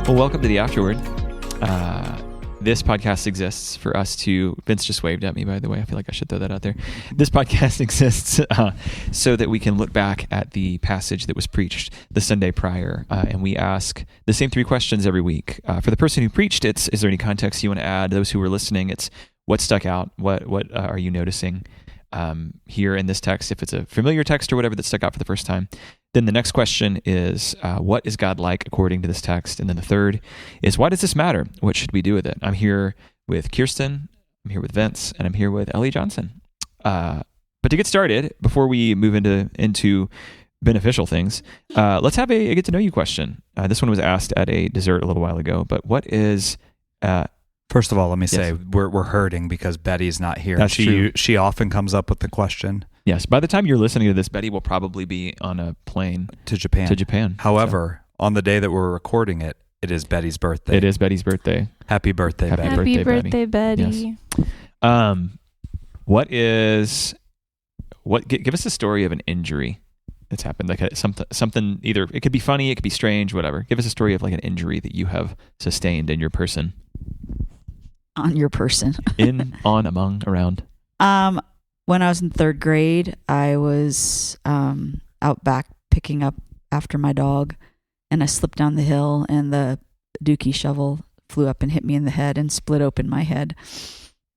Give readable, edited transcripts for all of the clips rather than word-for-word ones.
Well, welcome to the Afterword. This podcast exists for us to... Vince just waved at me, by the way. I feel like I should throw that out there. This podcast exists so that we can look back at the passage that was preached the Sunday prior, and we ask the same three questions every week. For the person who preached, is there any context you want to add? Those who were listening, it's what stuck out? What are you noticing here in this text? If it's a familiar text or whatever that stuck out for the first time. Then the next question is, what is God like according to this text? And then the third is, why does this matter? What should we do with it? I'm here with Kirsten, I'm here with Vince, and I'm here with Ellie Johnson. But to get started, before we move into beneficial things, let's have a get to know you question. This one was asked at a dessert a little while ago, but what is... First of all, let me say we're hurting because Betty's not here. That's true. She often comes up with the question. Yes. By the time you're listening to this, Betty will probably be on a plane to Japan. However, on the day that we're recording it, it is Betty's birthday. It is Betty's birthday. Happy birthday, Betty. Happy birthday, Betty. Yes. Give us a story of an injury that's happened, like something. Either it could be funny, it could be strange, whatever. Give us a story of like an injury that you have sustained in your person. On your person. On, among, around. When I was in third grade, I was out back picking up after my dog, and I slipped down the hill, and the dookie shovel flew up and hit me in the head and split open my head.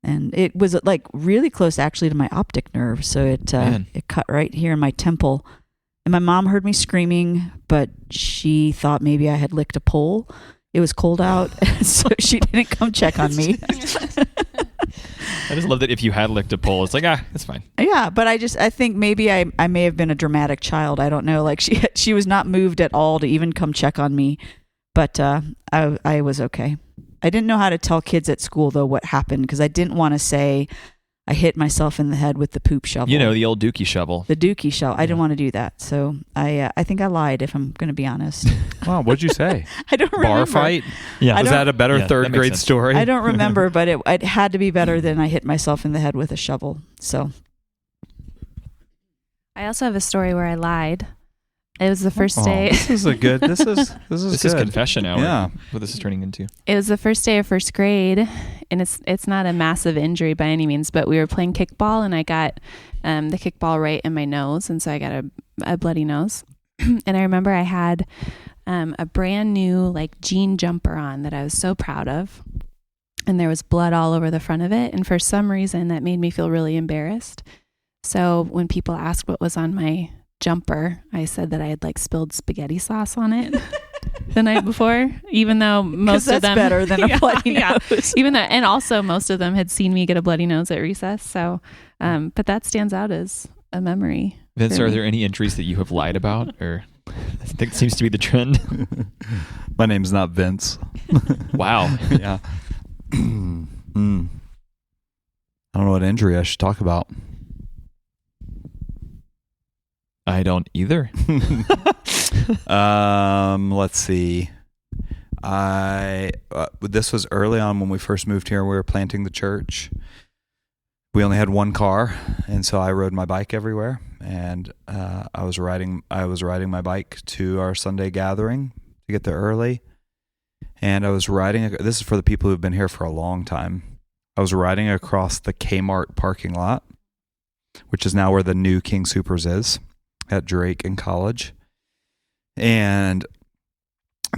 And it was like really close actually to my optic nerve, so it cut right here in my temple. And my mom heard me screaming, but she thought maybe I had licked a pole. It was cold out, so she didn't come check on me. I just love that if you had licked a pole, it's like, it's fine. Yeah, but I think maybe I may have been a dramatic child. I don't know. Like she was not moved at all to even come check on me, but I was okay. I didn't know how to tell kids at school, though, what happened, because I didn't want to say I hit myself in the head with the poop shovel. You know, the old dookie shovel. The dookie shovel. I didn't want to do that. So I think I lied, if I'm going to be honest. Wow, what'd you say? I don't remember. Bar fight? Yeah. Was that a better third grade story? I don't remember, but it had to be better than I hit myself in the head with a shovel. So. I also have a story where I lied. It was the first day. This is good. This is confession hour. Yeah. What this is turning into. It was the first day of first grade, and it's not a massive injury by any means, but we were playing kickball, and I got the kickball right in my nose, and so I got a bloody nose. And I remember I had a brand new like jean jumper on that I was so proud of, and there was blood all over the front of it, and for some reason that made me feel really embarrassed. So when people asked what was on my jumper, I said that I had like spilled spaghetti sauce on it the night before, even though most of them better than a bloody nose. Even though, and also most of them had seen me get a bloody nose at recess. So, but that stands out as a memory. Vince, are there any injuries that you have lied about, or I think it seems to be the trend? My name's not Vince. Wow. Yeah. I don't know what injury I should talk about. I don't either. Let's see. This was early on when we first moved here. We were planting the church. We only had one car, and so I rode my bike everywhere. And I was riding my bike to our Sunday gathering to get there early. And I was riding. This is for the people who've been here for a long time. I was riding across the Kmart parking lot, which is now where the new King Soopers is, at Drake and College. And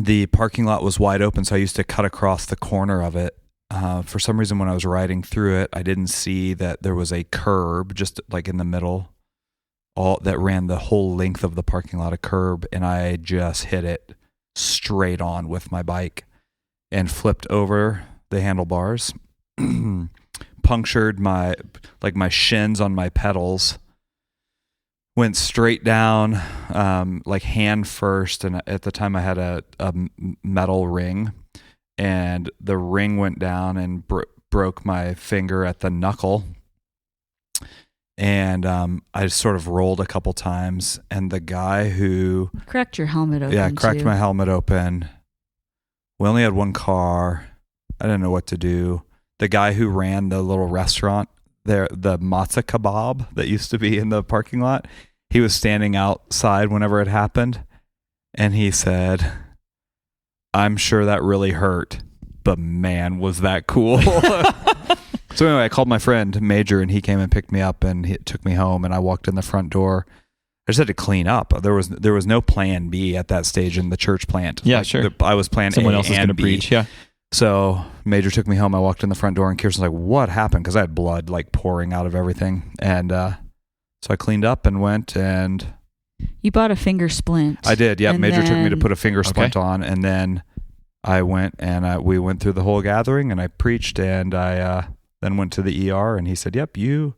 the parking lot was wide open, so I used to cut across the corner of it. For some reason, when I was riding through it, I didn't see that there was a curb just like in the middle, that ran the whole length of the parking lot, a curb, and I just hit it straight on with my bike and flipped over the handlebars, punctured my shins on my pedals, went straight down, like hand first. And at the time I had a metal ring, and the ring went down and broke my finger at the knuckle. And I sort of rolled a couple times, and the guy who cracked your helmet open. Yeah, cracked my helmet open. We only had one car. I didn't know what to do. The guy who ran the little restaurant there, the matzo kebab that used to be in the parking lot, he was standing outside whenever it happened, and he said, I'm sure that really hurt, but man, was that cool. So anyway, I called my friend Major, and he came and picked me up, and he took me home, and I walked in the front door. I just had to clean up. There was no plan B at that stage in the church plant. Yeah, sure. I was plan Someone A else is going to and B. preach. Yeah. So Major took me home. I walked in the front door, and Kirsten's like, "What happened?" Because I had blood like pouring out of everything, and so I cleaned up and went and. You bought a finger splint. I did. Yeah, and Major took me to then- put a finger splint on, and then I went and we went through the whole gathering, and I preached, and I then went to the ER, and he said, "Yep, you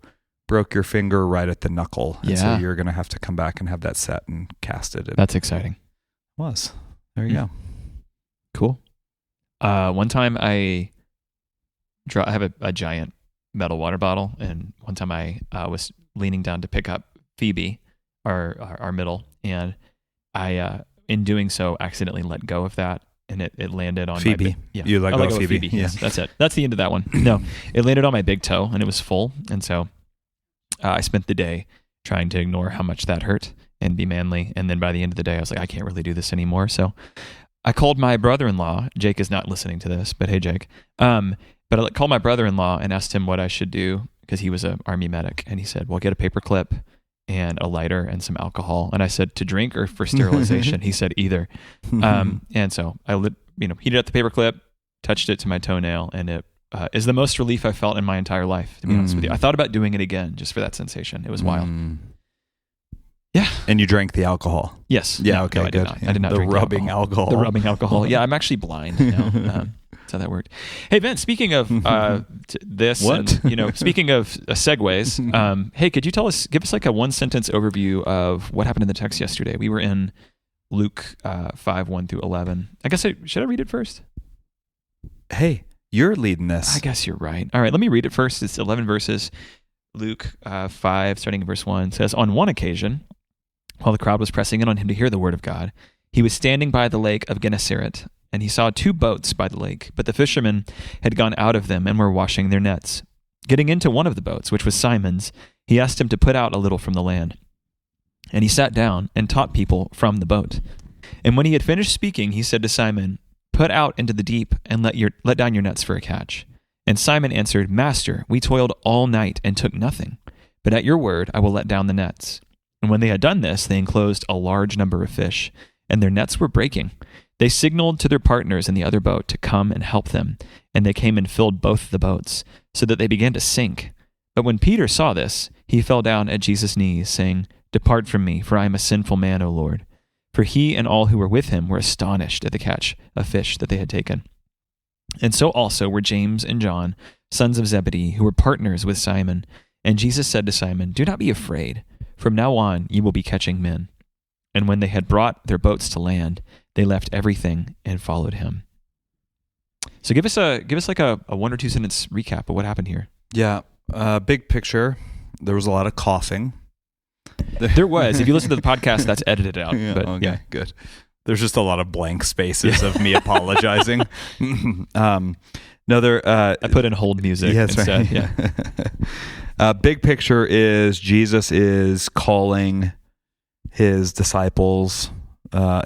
broke your finger right at the knuckle, and so Yeah. you're going to have to come back and have that set and casted." It That's exciting. was. There you go. Cool. One time I have a giant metal water bottle, and one time I was leaning down to pick up Phoebe, our middle, and I in doing so accidentally let go of that, and it landed on Phoebe. my yeah. You let I go let of Phoebe. Yeah. Yes, that's it. That's the end of that one. No, it landed on my big toe, and it was full, and so I spent the day trying to ignore how much that hurt and be manly, and then by the end of the day, I was like, I can't really do this anymore. So I called my brother-in-law. Jake is not listening to this, but hey, Jake. But I called my brother-in-law and asked him what I should do, because he was an army medic, and he said, "Well, get a paper clip and a lighter and some alcohol." And I said, "To drink or for sterilization?" He said, "Either." And so I heated up the paper clip, touched it to my toenail, and it is the most relief I felt in my entire life, to be honest with you. I thought about doing it again just for that sensation. It was wild. Yeah. And you drank the alcohol. Yes. Yeah. No, Okay. no, I Good. did not. I did not the drink rubbing alcohol. The rubbing alcohol. Yeah, I'm actually blind now. That's how that worked. Hey, Vince, speaking of this, What? and, speaking of segues, hey, could you give us like a one sentence overview of what happened in the text yesterday? We were in Luke 5:1-11. I guess should I read it first? Hey, you're leading this. I guess you're right. All right, let me read it first. It's 11 verses. Luke 5, starting in verse 1, says, "On one occasion, while the crowd was pressing in on him to hear the word of God, he was standing by the lake of Gennesaret, and he saw 2 boats by the lake, but the fishermen had gone out of them and were washing their nets. Getting into one of the boats, which was Simon's, he asked him to put out a little from the land. And he sat down and taught people from the boat. And when he had finished speaking, he said to Simon, 'Put out into the deep and let down your nets for a catch.' And Simon answered, 'Master, we toiled all night and took nothing, but at your word I will let down the nets.' And when they had done this, they enclosed a large number of fish, and their nets were breaking. They signaled to their partners in the other boat to come and help them, and they came and filled both the boats, so that they began to sink. But when Peter saw this, he fell down at Jesus' knees, saying, 'Depart from me, for I am a sinful man, O Lord.' For he and all who were with him were astonished at the catch of fish that they had taken. And so also were James and John, sons of Zebedee, who were partners with Simon. And Jesus said to Simon, 'Do not be afraid. From now on you will be catching men.' And when they had brought their boats to land, they left everything and followed him." So give us like a 1 or 2 sentence recap of what happened here. Yeah. Big picture. There was a lot of coughing. There was. If you listen to the podcast, that's edited out. Yeah, But okay, yeah. good. There's just a lot of blank spaces of me apologizing. I put in hold music instead. Right. Yeah. Big picture is Jesus is calling his disciples,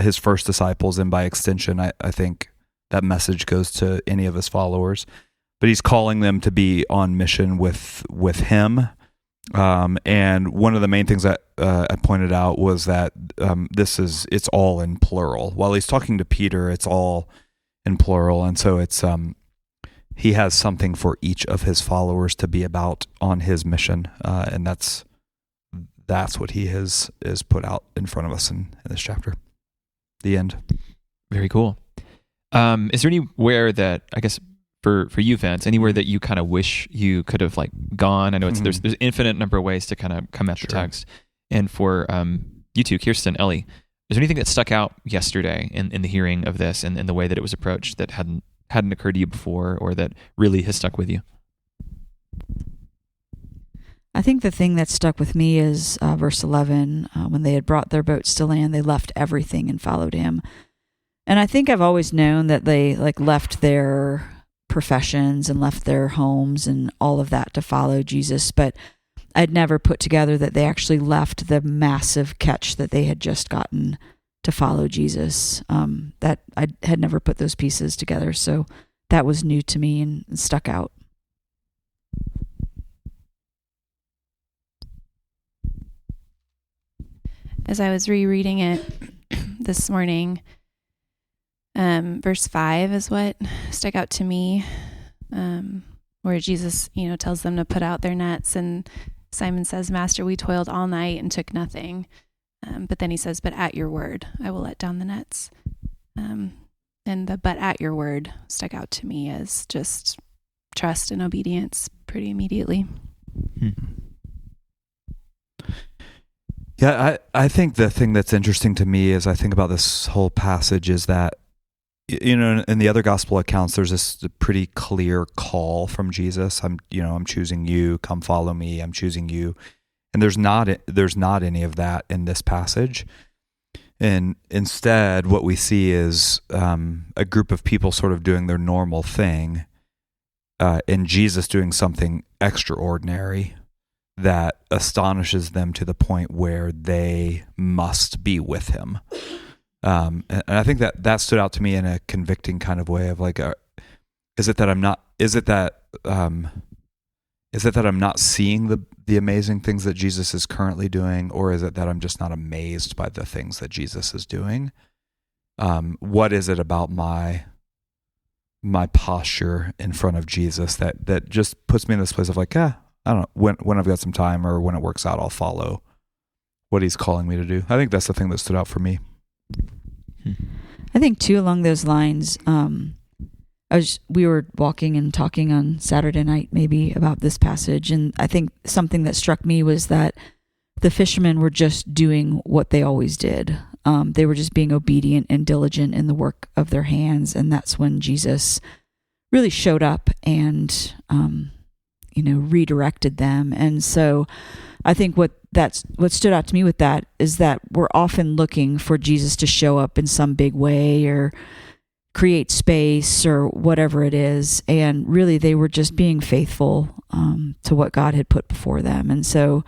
his first disciples, and by extension, I think that message goes to any of his followers. But he's calling them to be on mission with him. And one of the main things that I pointed out was that it's all in plural. While he's talking to Peter, it's all in plural, and so it's he has something for each of his followers to be about on his mission, and that's what he is put out in front of us in this chapter. The end. Very cool. Is there anywhere that, I guess, for you, Vince, anywhere that you kind of wish you could have like gone? I know there's infinite number of ways to kind of come at the text. And for you two, Kirsten, Ellie, is there anything that stuck out yesterday in the hearing of this and in the way that it was approached that hadn't occurred to you before, or that really has stuck with you? I think the thing that stuck with me is verse 11. When they had brought their boats to land, they left everything and followed him. And I think I've always known that they left their professions and left their homes and all of that to follow Jesus, but I'd never put together that they actually left the massive catch that they had just gotten to follow Jesus. That I had never put those pieces together, so that was new to me and stuck out. As I was rereading it this morning, verse 5 is what stuck out to me, where Jesus, tells them to put out their nets, and Simon says, "Master, we toiled all night and took nothing." But then he says, "But at your word, I will let down the nets." And the "but at your word" stuck out to me as just trust and obedience pretty immediately. Yeah, I think the thing that's interesting to me as I think about this whole passage is that, in the other gospel accounts, there's this pretty clear call from Jesus. I'm choosing you, come follow me, I'm choosing you. And there's not any of that in this passage. And instead, what we see is a group of people sort of doing their normal thing, and Jesus doing something extraordinary that astonishes them to the point where they must be with him. And I think that stood out to me in a convicting kind of way of like, is it that I'm not seeing the amazing things that Jesus is currently doing, or is it that I'm just not amazed by the things that Jesus is doing? What is it about my posture in front of Jesus that just puts me in this place of like, I don't know, when I've got some time or when it works out, I'll follow what he's calling me to do. I think that's the thing that stood out for me. I think too, along those lines, we were walking and talking on Saturday night maybe about this passage, and I think something that struck me was that the fishermen were just doing what they always did. They were just being obedient and diligent in the work of their hands, and that's when Jesus really showed up and redirected them. And so I think what stood out to me with that is that we're often looking for Jesus to show up in some big way or create space or whatever it is. And really they were just being faithful to what God had put before them. And so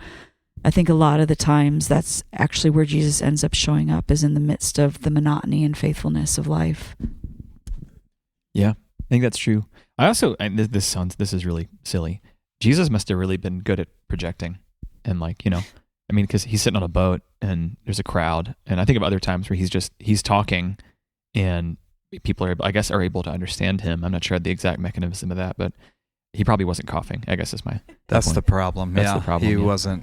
I think a lot of the times that's actually where Jesus ends up showing up, is in the midst of the monotony and faithfulness of life. Yeah, I think that's true. I also, this is really silly. Jesus must have really been good at projecting, and because he's sitting on a boat and there's a crowd, and I think of other times where he's talking and people are able to understand him. I'm not sure the exact mechanism of that, but he probably wasn't coughing, I guess is my That's point. the problem. That's the problem.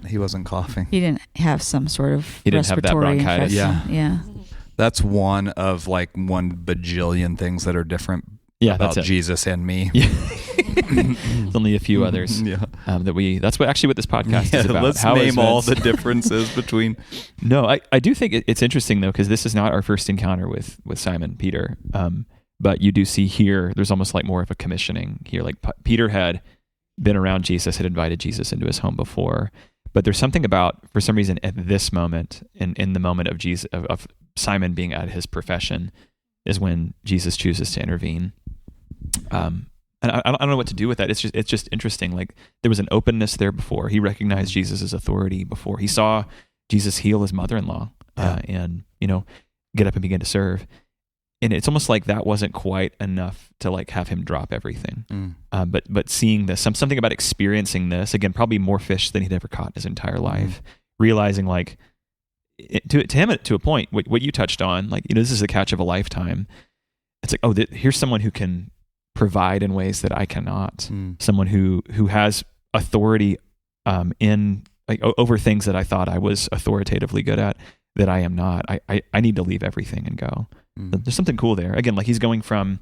He wasn't coughing. He didn't have some sort of he didn't have that respiratory bronchitis. infection. Yeah. That's one of like 1 bajillion things that are different about Jesus and me. Yeah. There's only a few others that's what this podcast is about. Let's name all the differences between. No, I do think it's interesting though, because this is not our first encounter with Simon Peter. But you do see here, there's almost like more of a commissioning here. Like Peter had been around Jesus, had invited Jesus into his home before. But there's something about, for some reason, at this moment, in the moment of Jesus, of Simon being at his profession, is when Jesus chooses to intervene. And I don't know what to do with that. It's just interesting. Like there was an openness there before. He recognized Jesus' authority before. He saw Jesus heal his mother-in-law and get up and begin to serve. And it's almost like that wasn't quite enough to like have him drop everything. But seeing this, something about experiencing this, again, probably more fish than he'd ever caught in his entire life, realizing like to him to a point, what you touched on, like, this is the catch of a lifetime. It's like, here's someone who can provide in ways that I cannot. Someone who has authority in like over things that I thought I was authoritatively good at that I am not. I need to leave everything and go. There's something cool there. Again, like he's going from,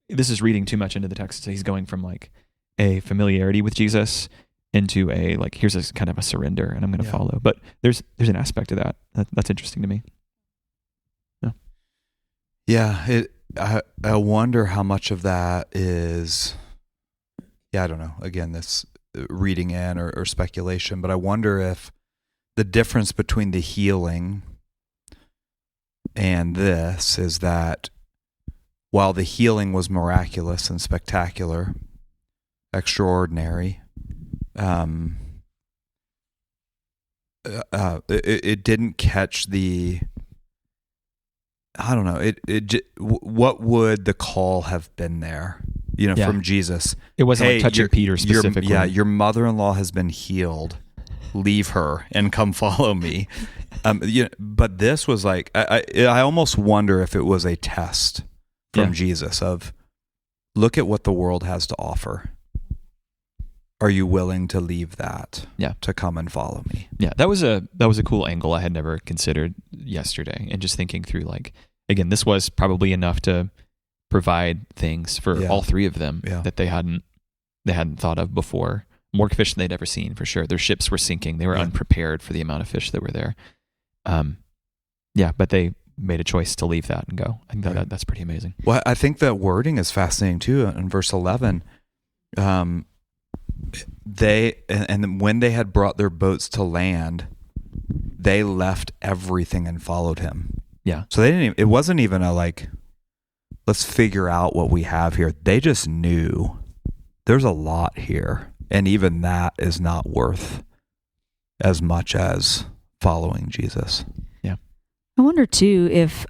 this is reading too much into the text, so he's going from like a familiarity with Jesus into a like, here's a kind of a surrender and I'm going to follow. But there's an aspect of that that's interesting to me. I wonder how much of that is, I don't know, again, this reading in or speculation, but I wonder if the difference between the healing and this is that while the healing was miraculous and spectacular, extraordinary, it didn't catch the I don't know. What would the call have been there? From Jesus. It wasn't like touching Peter specifically. Your mother-in-law has been healed. Leave her and come follow me. But this was like, I almost wonder if it was a test from Jesus of, look at what the world has to offer. Are you willing to leave that to come and follow me? Yeah, that was a cool angle I had never considered yesterday. And just thinking through, like, again, this was probably enough to provide things for all three of them that they hadn't thought of before. More fish than they'd ever seen, for sure. Their ships were sinking. They were unprepared for the amount of fish that were there. But they made a choice to leave that and go. I think that's pretty amazing. Well, I think that wording is fascinating too. In verse 11, they and when they had brought their boats to land, they left everything and followed him. Yeah. So they didn't. It wasn't even a like, let's figure out what we have here. They just knew there's a lot here, and even that is not worth as much as following Jesus. Yeah. I wonder too if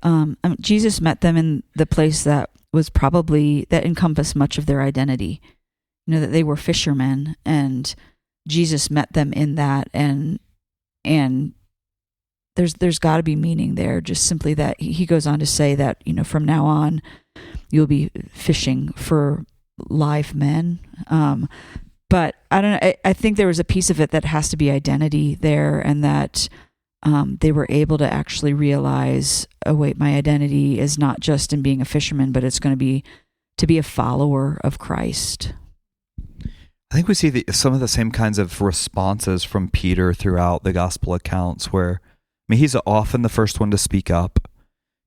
Jesus met them in the place that was probably that encompassed much of their identity. That they were fishermen, and Jesus met them in that, and there's got to be meaning there. Just simply that he goes on to say that from now on you'll be fishing for live men. But I don't know. I think there was a piece of it that has to be identity there, and that they were able to actually realize, oh wait, my identity is not just in being a fisherman, but it's going to be a follower of Christ. I think we see some of the same kinds of responses from Peter throughout the gospel accounts where, he's often the first one to speak up.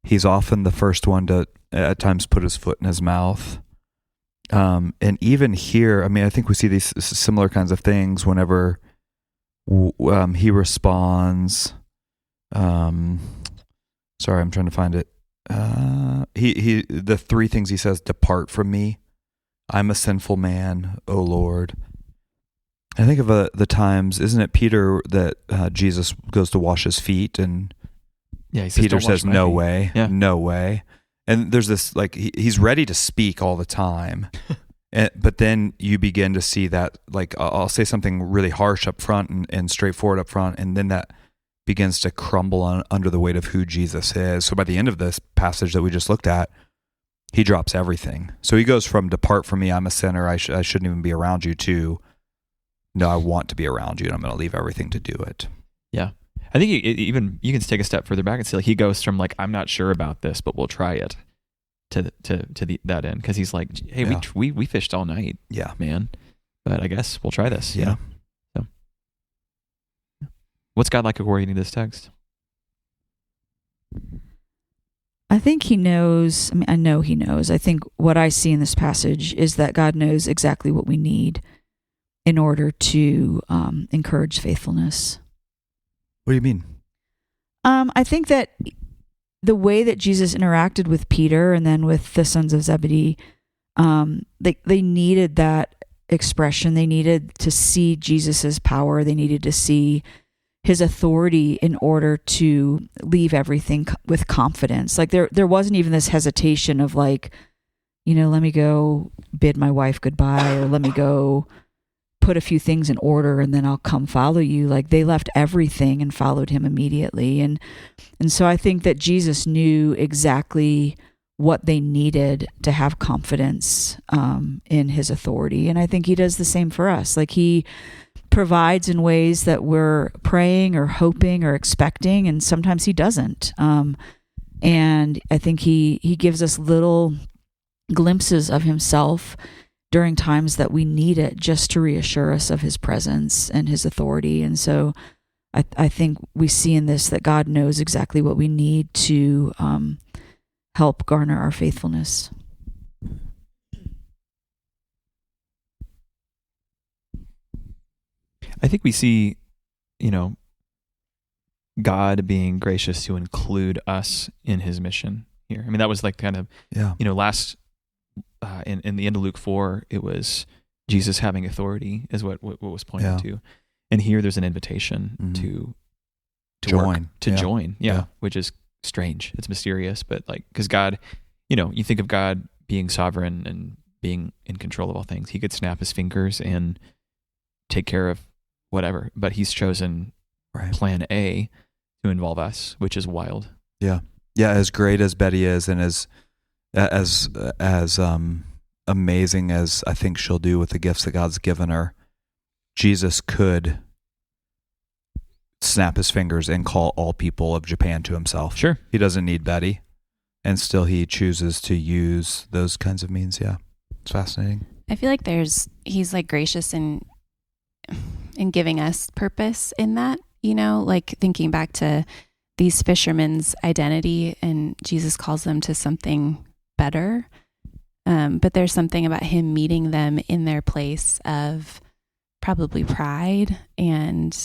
He's often the first one to, at times, put his foot in his mouth. And even here, I think we see these similar kinds of things whenever he responds. Sorry, I'm trying to find it. The three things he says: "Depart from me. I'm a sinful man, O Lord." I think of the times, isn't it Peter that Jesus goes to wash his feet, and Peter says, "No way, no way." And there's this, like, he's ready to speak all the time. But then you begin to see that, like, I'll say something really harsh up front and straightforward up front, and then that begins to crumble under the weight of who Jesus is. So by the end of this passage that we just looked at, he drops everything. So he goes from "Depart from me, I'm a sinner, I shouldn't even be around you," to "No, I want to be around you, and I'm going to leave everything to do it." Yeah. I think you can take a step further back and say, like, he goes from, like, "I'm not sure about this, but we'll try it," to that end, because he's like, "Hey, we fished all night, man, but I guess we'll try this." Yeah. So, what's God like according to this text? I think he knows. I know he knows. I think what I see in this passage is that God knows exactly what we need in order to encourage faithfulness. What do you mean? I think that the way that Jesus interacted with Peter and then with the sons of Zebedee, they needed that expression. They needed to see Jesus's power. They needed to see his authority in order to leave everything with confidence. Like there wasn't even this hesitation of, like, let me go bid my wife goodbye, or let me go put a few things in order and then I'll come follow you. Like, they left everything and followed him immediately. And so I think that Jesus knew exactly what they needed to have confidence in his authority. And I think he does the same for us. Like, he provides in ways that we're praying or hoping or expecting, and sometimes he doesn't. And I think he gives us little glimpses of himself during times that we need it, just to reassure us of his presence and his authority. And so I think we see in this that God knows exactly what we need to help garner our faithfulness. I think we see, God being gracious to include us in his mission here. That was like kind of, last, in the end of Luke 4, it was Jesus having authority is what was pointed to. And here there's an invitation to join. Join, which is strange. It's mysterious, but like, because God, you think of God being sovereign and being in control of all things. He could snap his fingers and take care of whatever, but he's chosen plan A to involve us, which is wild. Yeah. As great as Betty is, and as amazing as I think she'll do with the gifts that God's given her, Jesus could snap his fingers and call all people of Japan to himself. Sure. He doesn't need Betty, and still he chooses to use those kinds of means. Yeah. It's fascinating. I feel like he's like gracious in giving us purpose in that, like thinking back to these fishermen's identity, and Jesus calls them to something better. But there's something about him meeting them in their place of probably pride and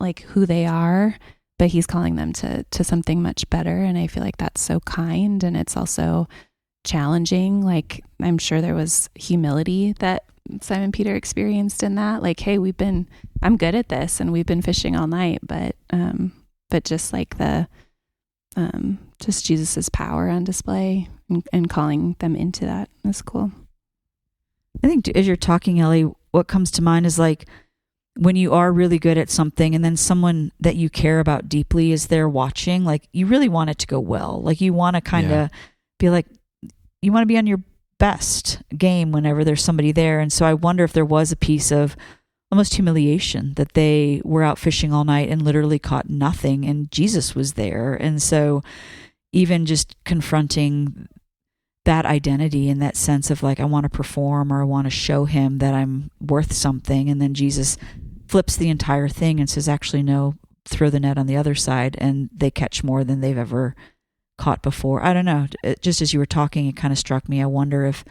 like who they are, but he's calling them to something much better. And I feel like that's so kind, and it's also challenging. Like, I'm sure there was humility that Simon Peter experienced in that. Like, hey, I'm good at this, and we've been fishing all night, but just like just Jesus's power on display and calling them into that is cool. I think as you're talking, Ellie, what comes to mind is like when you are really good at something and then someone that you care about deeply is there watching, like you really want it to go well. Like you want to kind of be like, you want to be on your best game whenever there's somebody there. And so I wonder if there was a piece of almost humiliation that they were out fishing all night and literally caught nothing, and Jesus was there. And so even just confronting that identity and that sense of like, I want to perform, or I want to show him that I'm worth something. And then Jesus flips the entire thing and says, actually, no, throw the net on the other side. And they catch more than they've ever caught before. I don't know. Just as you were talking, it kind of struck me. I wonder if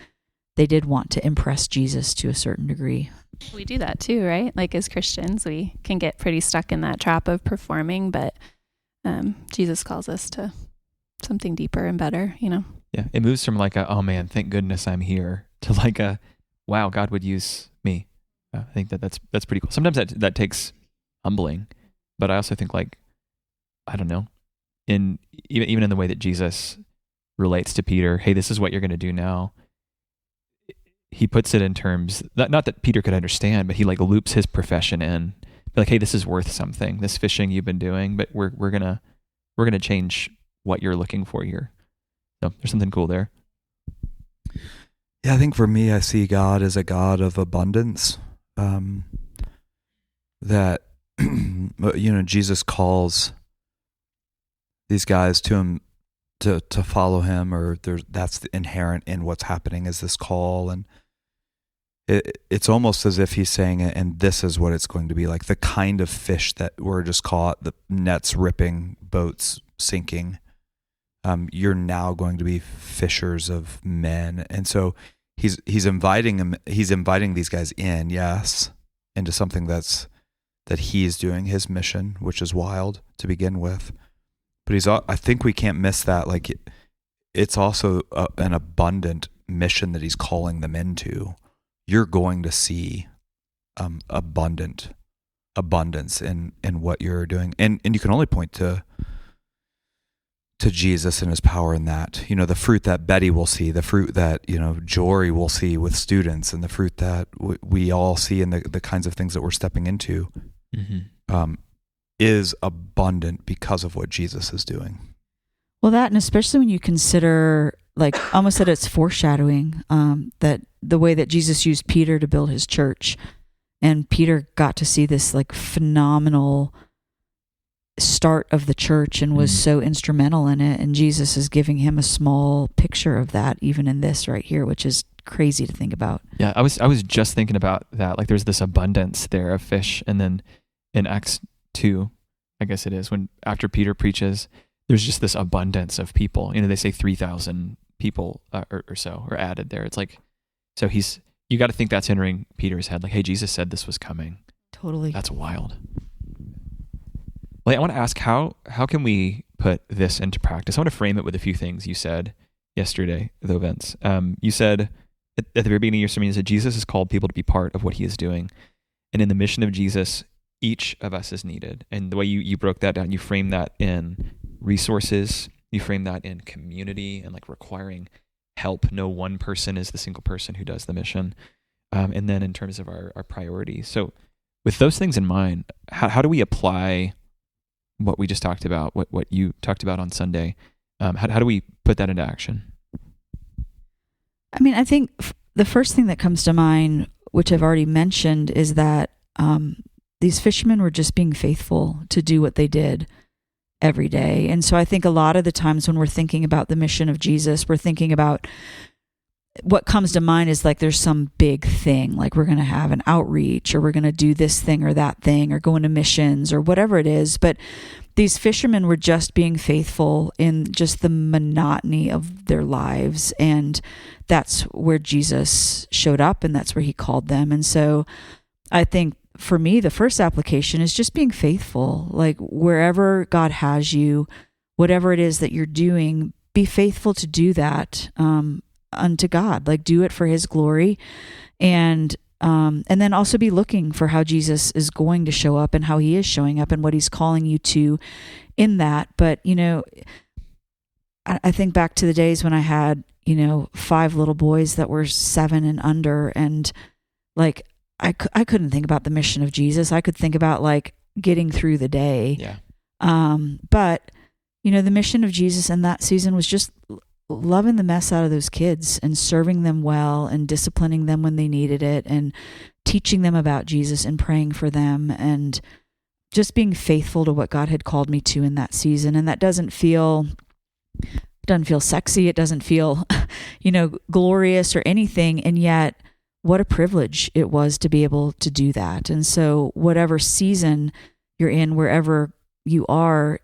they did want to impress Jesus to a certain degree. We do that too, right? Like as Christians, we can get pretty stuck in that trap of performing, but Jesus calls us to something deeper and better, Yeah, it moves from like oh man, thank goodness I'm here, to like wow, God would use me. I think that's pretty cool. Sometimes that takes humbling, but I also think like, I don't know, even in the way that Jesus relates to Peter, hey, this is what you're going to do now. He puts it in terms, not that Peter could understand, but he like loops his profession in. Like, hey, this is worth something. This fishing you've been doing, but we're gonna change what you're looking for here. So there's something cool there. Yeah, I think for me, I see God as a God of abundance. That Jesus calls these guys to him to follow him, or that's inherent in what's happening is this call, and it's almost as if he's saying it, and this is what it's going to be like. The kind of fish that were just caught, the nets ripping, boats sinking. You're now going to be fishers of men, and so he's inviting these guys in, yes, into something that he's doing, his mission, which is wild to begin with. But I think we can't miss that. Like it's also an abundant mission that he's calling them into. You're going to see abundance in what you're doing, and you can only point to Jesus and his power in that. The fruit that Betty will see, the fruit that Jory will see with students, and the fruit that we all see in the kinds of things that we're stepping into. Mm-hmm. Is abundant because of what Jesus is doing. Well, that, and especially when you consider, like, almost that it's foreshadowing, that the way that Jesus used Peter to build his church, and Peter got to see this like phenomenal start of the church and was so instrumental in it, and Jesus is giving him a small picture of that even in this right here, which is crazy to think about. Yeah, I was just thinking about that. Like there's this abundance there of fish, and then in Acts 2, I guess it is, when after Peter preaches, there's just this abundance of people. They say 3,000 people or so are added there. It's like, so you got to think that's entering Peter's head. Like, hey, Jesus said this was coming. Totally. That's wild. Like, I want to ask, how can we put this into practice? I want to frame it with a few things you said yesterday, though, Vince. You said at the very beginning of your sermon, you said Jesus has called people to be part of what he is doing. And in the mission of Jesus, each of us is needed. And the way you broke that down, you framed that in resources. You frame that in community and like requiring help. No one person is the single person who does the mission. And then in terms of our priorities. So with those things in mind, how do we apply what we just talked about, what you talked about on Sunday? How do we put that into action? I mean, I think the first thing that comes to mind, which I've already mentioned, is that these fishermen were just being faithful to do what they did every day. And so I think a lot of the times when we're thinking about the mission of Jesus, we're thinking about what comes to mind is like there's some big thing, like we're going to have an outreach, or we're going to do this thing or that thing, or go into missions or whatever it is. But these fishermen were just being faithful in just the monotony of their lives. And that's where Jesus showed up, and that's where he called them. And so I think for me, the first application is just being faithful. Like wherever God has you, whatever it is that you're doing, be faithful to do that unto God. Like do it for his glory. And then also be looking for how Jesus is going to show up and how he is showing up and what he's calling you to in that. But, I think back to the days when I had, 5 little boys that were 7 and under, and like, I couldn't think about the mission of Jesus. I could think about like getting through the day. Yeah. But, the mission of Jesus in that season was just loving the mess out of those kids and serving them well and disciplining them when they needed it and teaching them about Jesus and praying for them and just being faithful to what God had called me to in that season. And that doesn't feel sexy. It doesn't feel, glorious or anything. And yet what a privilege it was to be able to do that. And so whatever season you're in, wherever you are,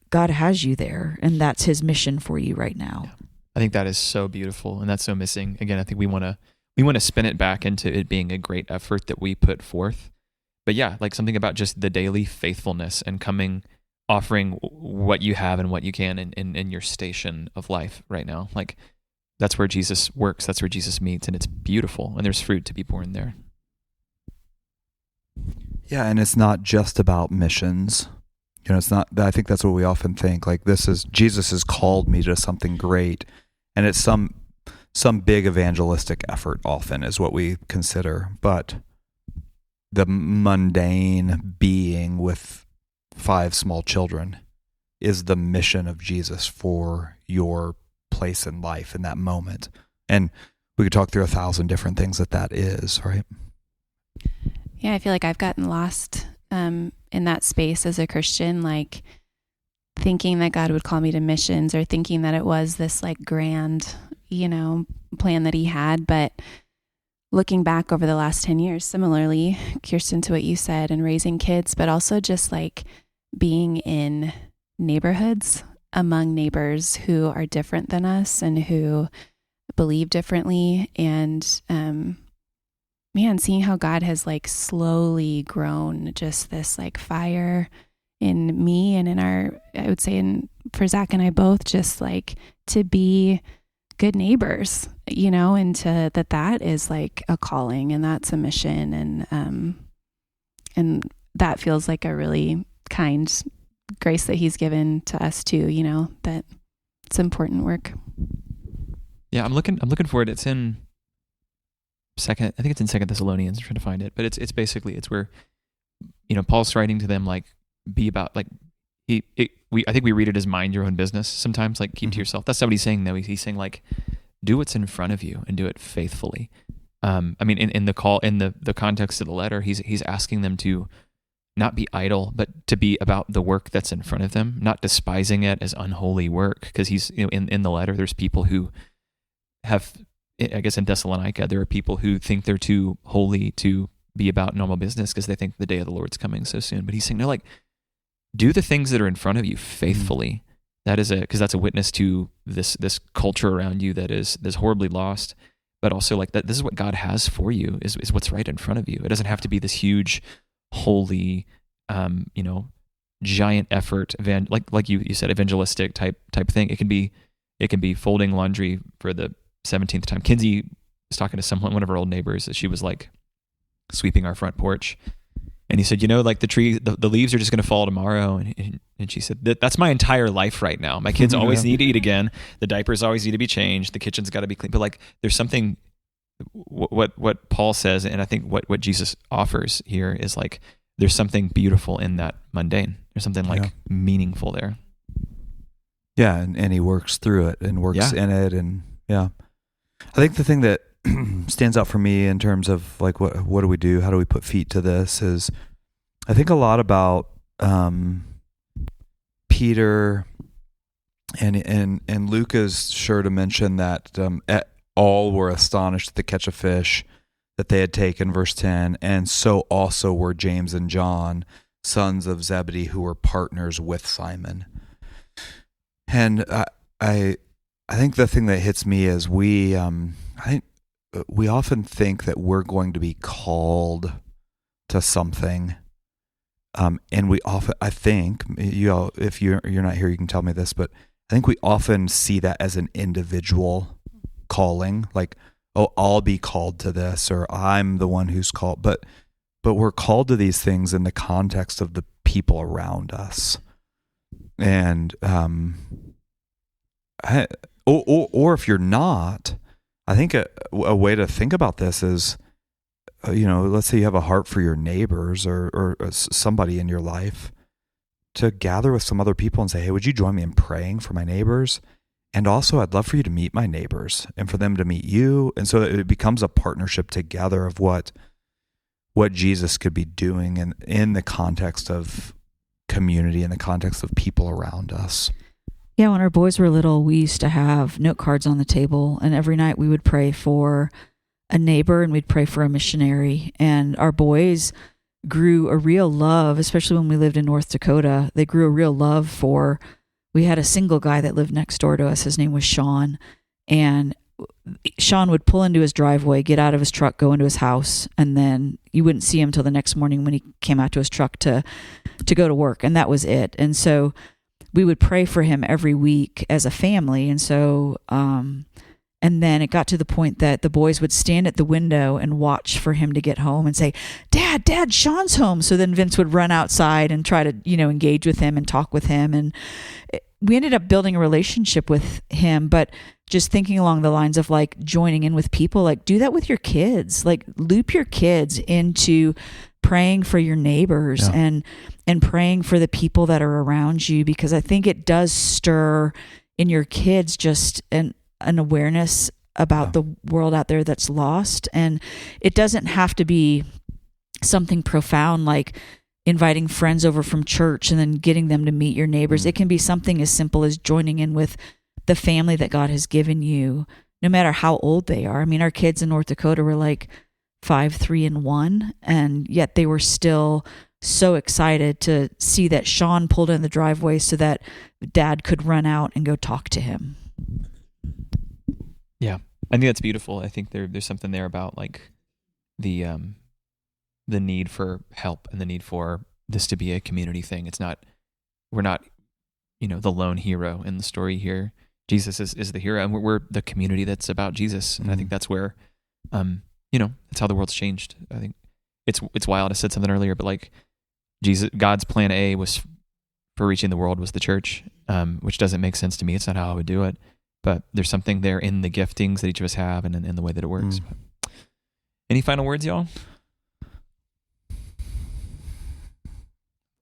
God has you there, and that's his mission for you right now. Yeah. I think that is so beautiful, and that's so missing. Again, I think we want to spin it back into it being a great effort that we put forth. But yeah, like something about just the daily faithfulness and offering what you have and what you can in your station of life right now. Like that's where Jesus works. That's where Jesus meets, and it's beautiful, and there's fruit to be born there. Yeah, and it's not just about missions. It's not, I think that's what we often think, like Jesus has called me to something great, and it's some big evangelistic effort often is what we consider, but the mundane being with 5 small children is the mission of Jesus for your place in life in that moment. And we could talk through 1,000 different things that is, right? Yeah, I feel like I've gotten lost in that space as a Christian, like thinking that God would call me to missions or thinking that it was this like grand, plan that he had. But looking back over the last 10 years, similarly, Kirsten, to what you said, and raising kids, but also just like being in neighborhoods among neighbors who are different than us and who believe differently. And, seeing how God has like slowly grown just this like fire in me and for Zach and I both, just like to be good neighbors, and that is like a calling, and that's a mission. And that feels like a really kind grace that he's given to us too, that it's important work. Yeah. I'm looking for it. It's in I think it's in 2 Thessalonians. I'm trying to find it, but it's basically where, Paul's writing to them, like be about like, I think we read it as mind your own business sometimes, like keep to yourself. That's not what he's saying though. He's saying like, do what's in front of you and do it faithfully. In the context of the letter, he's asking them to not be idle, but to be about the work that's in front of them, not despising it as unholy work. Because he's, in the letter, there's people who have, I guess in Thessalonica, there are people who think they're too holy to be about normal business because they think the day of the Lord's coming so soon. But he's saying, no, like, do the things that are in front of you faithfully. That is because that's a witness to this culture around you that is horribly lost. But also like that, this is what God has for you is what's right in front of you. It doesn't have to be this huge, holy, giant effort, like you said, evangelistic type thing. It can be folding laundry for the 17th time. Kinsey was talking to one of our old neighbors, that she was like sweeping our front porch, and he said, like the leaves are just going to fall tomorrow, and And she said, that's my entire life right now. My kids always need to eat again. The diapers always need to be changed. The kitchen's got to be clean. But like, there's something, what Paul says, and I think what Jesus offers here is like, there's something beautiful in that mundane. There's something like meaningful there. Yeah. And he works through it and works in it. And I think the thing that stands out for me in terms of like, what do we do? How do we put feet to this is I think a lot about, Peter and Luke is sure to mention that all were astonished at the catch of fish that they had taken, verse 10, and so also were James and John, sons of Zebedee, who were partners with Simon. And I think the thing that hits me is we often think that we're going to be called to something. And we often, I think, if you're not here, you can tell me this, but I think we often see that as an individual calling, like, oh, I'll be called to this, or I'm the one who's called. But we're called to these things in the context of the people around us. And or if you're not, I think a way to think about this is, let's say you have a heart for your neighbors or somebody in your life, to gather with some other people and say, hey, would you join me in praying for my neighbors? And also, I'd love for you to meet my neighbors and for them to meet you. And so it becomes a partnership together of what Jesus could be doing in the context of community, in the context of people around us. Yeah, when our boys were little, we used to have note cards on the table, and every night we would pray for a neighbor and we'd pray for a missionary. And our boys grew a real love, especially when we lived in North Dakota. They grew a real love for, we had a single guy that lived next door to us. His name was Sean. And Sean would pull into his driveway, get out of his truck, go into his house, and then you wouldn't see him till the next morning when he came out to his truck to go to work. And that was it. And so we would pray for him every week as a family. And so, and then it got to the point that the boys would stand at the window and watch for him to get home and say, Dad, Sean's home. So then Vince would run outside and try to, engage with him and talk with him. And we ended up building a relationship with him, but just thinking along the lines of like joining in with people, like do that with your kids, like loop your kids into praying for your neighbors and praying for the people that are around you, because I think it does stir in your kids just an awareness about the world out there that's lost. And it doesn't have to be something profound like inviting friends over from church and then getting them to meet your neighbors. It can be something as simple as joining in with the family that God has given you, no matter how old they are. I mean, our kids in North Dakota were like 5, 3, and 1, and yet they were still so excited to see that Sean pulled in the driveway so that Dad could run out and go talk to him. Yeah, I think that's beautiful. I think there's something there about like the need for help and the need for this to be a community thing. We're not, the lone hero in the story here. Jesus is the hero, and we're the community that's about Jesus. And I think that's where, that's how the world's changed. I think it's wild. I said something earlier, but like God's plan A was for reaching the world was the church, which doesn't make sense to me. It's not how I would do it, but there's something there in the giftings that each of us have and in the way that it works. Any final words, y'all?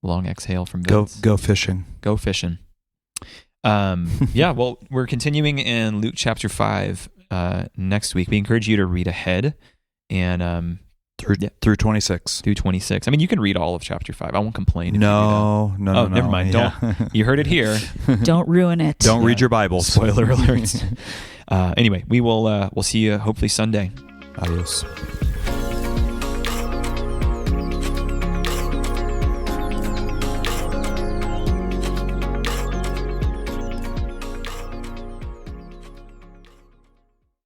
Long exhale from Vince. Go fishing. Go fishing. Well, we're continuing in Luke chapter 5 next week. We encourage you to read ahead and through 26. Through 26. I mean, you can read all of chapter 5. I won't complain. No. Never mind. Yeah. Don't. You heard it here. Don't ruin it. Don't read your Bible. Spoiler alert. Anyway, we'll see you hopefully Sunday. Adios.